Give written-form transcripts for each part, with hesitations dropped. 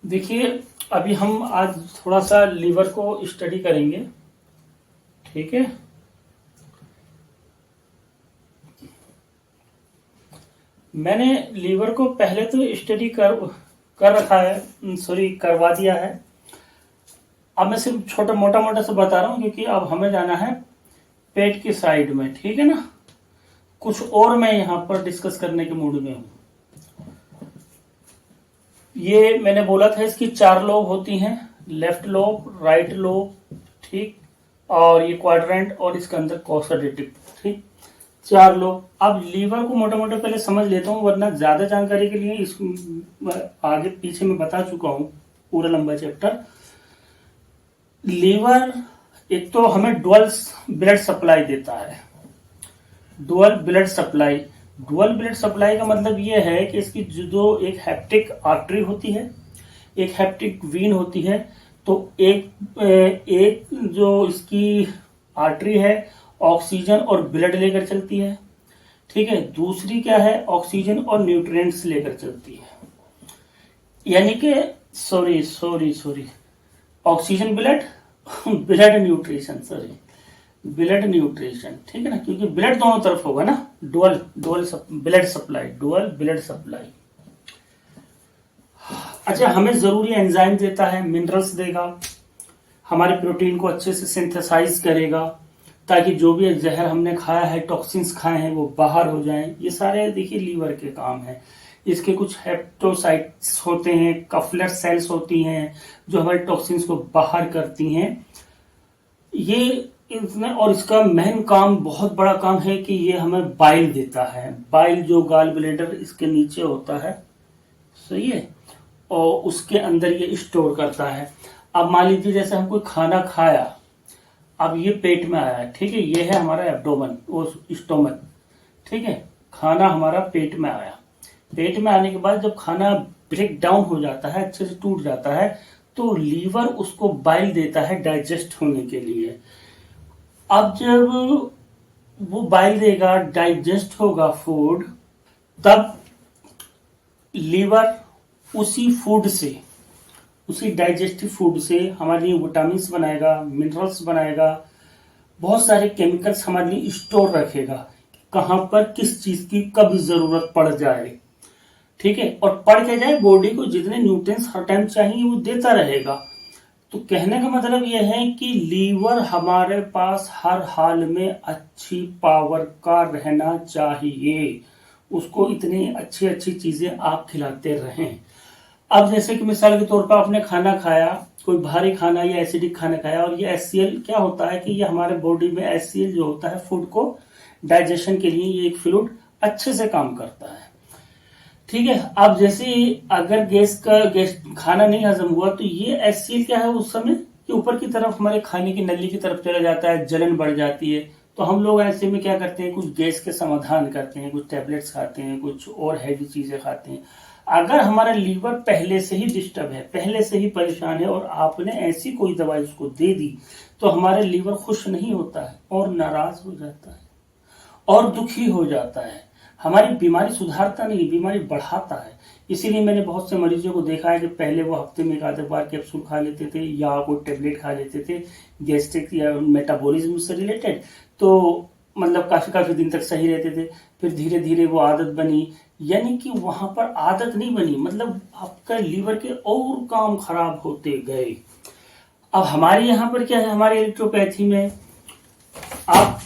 देखिए, अभी हम आज थोड़ा सा लीवर को स्टडी करेंगे। ठीक है। मैंने लीवर को पहले तो स्टडी कर रखा है, सॉरी करवा दिया है। अब मैं सिर्फ छोटा मोटा मोटा से बता रहा हूँ क्योंकि अब हमें जाना है पेट की साइड में। ठीक है ना। कुछ और मैं यहाँ पर डिस्कस करने के मूड में हूँ। ये मैंने बोला था इसकी 4 लोब होती हैं, लेफ्ट लोब, राइट लोब, ठीक, और ये क्वाड्रेंट और इसके अंदर कॉस्टाडेटिक। ठीक, 4 लोब। अब लीवर को मोटा मोटा पहले समझ लेता हूँ, वरना ज्यादा जानकारी के लिए इस आगे पीछे मैं बता चुका हूँ पूरा लंबा चैप्टर। लीवर एक तो हमें डुअल ब्लड सप्लाई देता है। Dual blood supply, dual blood supply का मतलब ये है कि इसकी जो एक हेप्टिक आर्टरी होती है, एक हेप्टिक वीन होती है। तो एक जो इसकी आर्टरी है ऑक्सीजन और ब्लड लेकर चलती है। ठीक है। दूसरी क्या है, ऑक्सीजन और न्यूट्रिएंट्स लेकर चलती है। यानी कि sorry sorry sorry oxygen blood blood nutrition, sorry blood nutrition. ठीक है ना, क्योंकि ब्लड दोनों तरफ होगा ना। Dual dual blood supply, dual blood supply. अच्छा, हमें जरूरी एंजाइम देता है, मिनरल्स देगा, हमारे प्रोटीन को अच्छे से सिंथेसाइज करेगा ताकि जो भी जहर हमने खाया है, टॉक्सिन्स खाए हैं, वो बाहर हो जाएं। ये सारे देखिए लीवर के काम है। इसके कुछ हेप्टोसाइट्स होते हैं, कफलर सेल्स होती हैं जो हमारे टॉक्सिन्स को बाहर करती हैं। ये इसमें, और इसका मेन काम, बहुत बड़ा काम है कि ये हमें बाइल देता है। बाइल जो गाल ब्लेडर इसके नीचे होता है, सही है, और उसके अंदर ये स्टोर करता है। अब मान लीजिए जैसे हम कोई खाना खाया, अब ये पेट में आया है। ठीक है, ये है हमारा एब्डोमेन, वो स्टोमक। ठीक है, खाना हमारा पेट में आया। पेट में आने के बाद जब खाना ब्रेक डाउन हो जाता है, अच्छे से टूट जाता है, तो लीवर उसको बाइल देता है डाइजेस्ट होने के लिए। अब जब वो बाइल देगा, डाइजेस्ट होगा फूड, तब लीवर उसी फूड से, उसी डाइजेस्टिव फूड से हमारे लिए विटामिन बनाएगा, मिनरल्स बनाएगा, बहुत सारे केमिकल्स हमारे लिए स्टोर रखेगा, कहां पर किस चीज की कब जरूरत पड़ जाए। ठीक है, और पड़ के जाए, बॉडी को जितने न्यूट्रिएंट्स हर टाइम चाहिए वो देता रहेगा। तो कहने का मतलब यह है कि लीवर हमारे पास हर हाल में अच्छी पावर का रहना चाहिए। उसको इतनी अच्छी अच्छी चीजें आप खिलाते रहें। अब जैसे कि मिसाल के तौर पर आपने खाना खाया, कोई भारी खाना या एसिडिक खाना खाया, और ये एचसीएल क्या होता है कि ये हमारे बॉडी में एचसीएल जो होता है फूड को डाइजेशन के लिए, ये एक फ्लूइड अच्छे से काम करता है। ठीक है। अब जैसे अगर गैस खाना नहीं हजम हुआ, तो ये एचसीएल क्या है उस समय कि ऊपर की तरफ हमारे खाने की नली की तरफ चला जाता है, जलन बढ़ जाती है। तो हम लोग ऐसे में क्या करते हैं, कुछ गैस के समाधान करते हैं, कुछ टैबलेट्स खाते हैं, कुछ और हैवी चीजें खाते हैं। अगर हमारा लीवर पहले से ही डिस्टर्ब है, पहले से ही परेशान है, और आपने ऐसी कोई दवाई उसको दे दी, तो हमारा लीवर खुश नहीं होता है और नाराज हो जाता है और दुखी हो जाता है। हमारी बीमारी सुधारता नहीं, बीमारी बढ़ाता है। इसीलिए मैंने बहुत से मरीजों को देखा है कि पहले वो हफ्ते में 1 बार कैप्सूल खा लेते थे या कोई टेबलेट खा लेते थे गैस्ट्रिक या मेटाबॉलिज्म से रिलेटेड, तो मतलब काफी दिन तक सही रहते थे। फिर धीरे धीरे वो आदत बनी, यानी कि वहां पर आदत नहीं बनी, मतलब आपका लीवर के और काम खराब होते गए। अब हमारे यहाँ पर क्या है, हमारे इलेक्ट्रोपैथी में आप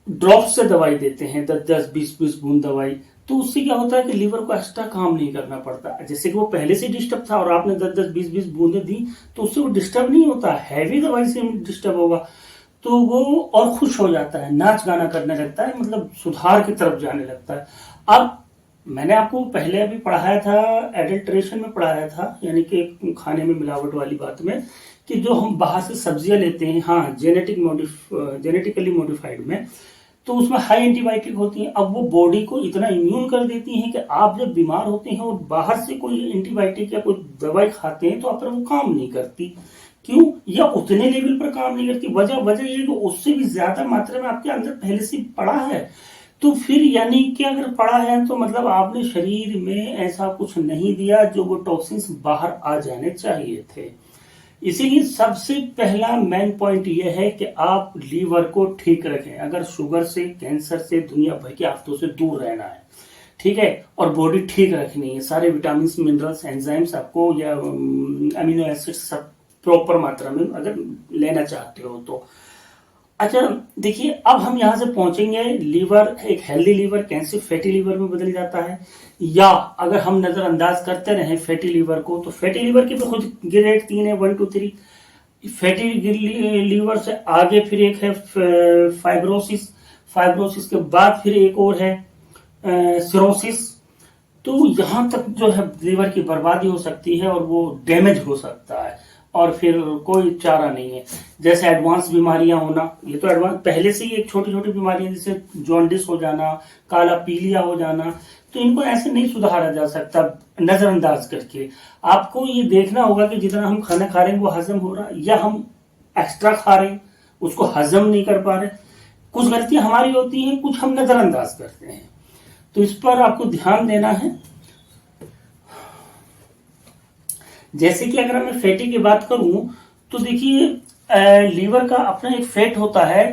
ड्रॉप से दवाई देते हैं, 10-10, 20-20 बूंद दवाई। तो उससे क्या होता है कि लीवर को एक्स्ट्रा काम नहीं करना पड़ता। जैसे कि वो पहले से डिस्टर्ब था और आपने 10-10, 20-20 बूंदें दी, तो उससे वो डिस्टर्ब नहीं होता। हैवी दवाई से डिस्टर्ब होगा तो वो और खुश हो जाता है, नाच गाना करने लगता है, मतलब सुधार की तरफ जाने लगता है। अब मैंने आपको पहले अभी पढ़ाया था, एडल्ट्रेशन में पढ़ाया था, यानी कि खाने में मिलावट वाली बात में, कि जो हम बाहर से सब्जियां लेते हैं, हाँ जेनेटिकली मॉडिफाइड में, तो उसमें हाई एंटीबायोटिक होती हैं। अब वो बॉडी को इतना इम्यून कर देती हैं कि आप जब बीमार होते हैं और बाहर से कोई एंटीबायोटिक या कोई दवाई खाते हैं तो आप पर वो काम नहीं करती। क्यों? या उतने लेवल पर काम नहीं करती। वजह ये कि उससे भी ज्यादा मात्रा में आपके अंदर पहले से पड़ा है। तो फिर यानी कि अगर पड़ा है तो मतलब आपने शरीर में ऐसा कुछ नहीं दिया जो वो टॉक्सिन्स बाहर आ जाने चाहिए थे। इसीलिए सबसे पहला मेन पॉइंट ये है कि आप लीवर को ठीक रखें। अगर शुगर से, कैंसर से, दुनिया भर की आफतों से दूर रहना है, ठीक है, और बॉडी ठीक रखनी है, सारे विटामिन, मिनरल्स, एंजाइम्स आपको या अमीनो एसिड्स सब प्रॉपर मात्रा में अगर लेना चाहते हो तो। अच्छा देखिए, अब हम यहां से पहुंचेंगे लीवर, एक हेल्दी लीवर कैसे फैटी लीवर में बदल जाता है, या अगर हम नजरअंदाज करते रहे फैटी लीवर को, तो फैटी लीवर की भी खुद ग्रेड 3 है, 1 2 3। फैटी लीवर से आगे फिर एक है फाइब्रोसिस, फाइब्रोसिस के बाद फिर एक और है सिरोसिस। तो यहां तक जो है लीवर की बर्बादी हो सकती है और वो डैमेज हो सकता है और फिर कोई चारा नहीं है। जैसे एडवांस बीमारियां होना, ये तो एडवांस पहले से ही एक छोटी छोटी बीमारियां जैसे जॉन्डिस हो जाना, काला पीलिया हो जाना, तो इनको ऐसे नहीं सुधारा जा सकता नजरअंदाज करके। आपको ये देखना होगा कि जितना हम खाना खा रहे हैं वो हजम हो रहा है या हम एक्स्ट्रा खा रहे हैं उसको हजम नहीं कर पा रहे। कुछ गलतियां हमारी होती हैं, कुछ हम नजरअंदाज करते हैं, तो इस पर आपको ध्यान देना है। जैसे कि अगर मैं फैटी की बात करूं तो देखिए लीवर का अपना एक फैट होता है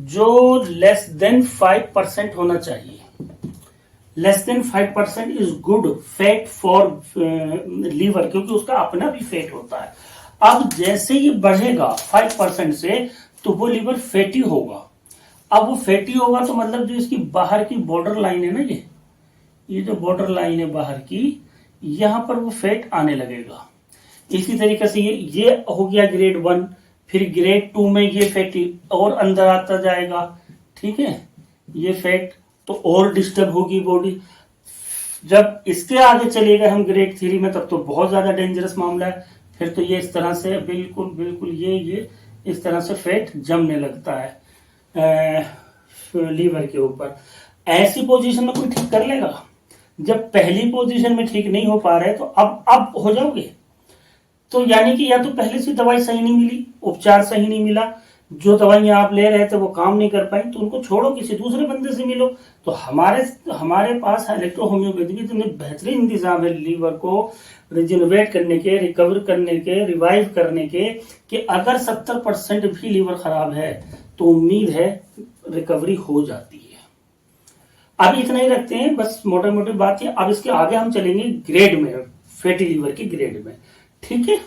जो लेस देन 5% होना चाहिए। Less than 5% is good fat for liver, क्योंकि उसका अपना भी फैट होता है। अब जैसे ये बढ़ेगा 5% से तो वो लीवर फैटी होगा। अब वो फैटी होगा तो मतलब जो इसकी बाहर की बॉर्डर लाइन है ना, ये जो बॉर्डर लाइन है बाहर की, यहां पर वो फैट आने लगेगा। इसी तरीके से ये हो गया ग्रेड 1, फिर ग्रेड 2 में ये फैटी और अंदर आता जाएगा, ठीक है, ये फैट तो और डिस्टर्ब होगी बॉडी। जब इसके आगे चले गए हम ग्रेड 3 में, तब तो बहुत ज्यादा डेंजरस मामला है। फिर तो ये इस तरह से बिल्कुल बिल्कुल ये इस तरह से फैट जमने लगता है लीवर के ऊपर। ऐसी पोजीशन में कोई ठीक कर लेगा? जब पहली पोजीशन में ठीक नहीं हो पा रहे तो अब हो जाओगे। तो यानी कि या तो पहले से दवाई सही नहीं मिली, उपचार सही नहीं मिला, जो दवाइयां आप ले रहे थे वो काम नहीं कर पाई, तो उनको छोड़ो, किसी दूसरे बंदे से मिलो। तो हमारे पास इलेक्ट्रो होम्योपैथी की इतने बेहतरीन इंतजाम है लीवर को रिजेनरेट करने के, रिकवर करने के, रिवाइव करने के, कि अगर 70% भी लीवर खराब है तो उम्मीद है रिकवरी हो जाती है। अब इतना ही रखते हैं, बस मोटा मोटी बात है। अब इसके आगे हम चलेंगे ग्रेड में, फैटी लीवर की ग्रेड में, ठीक है।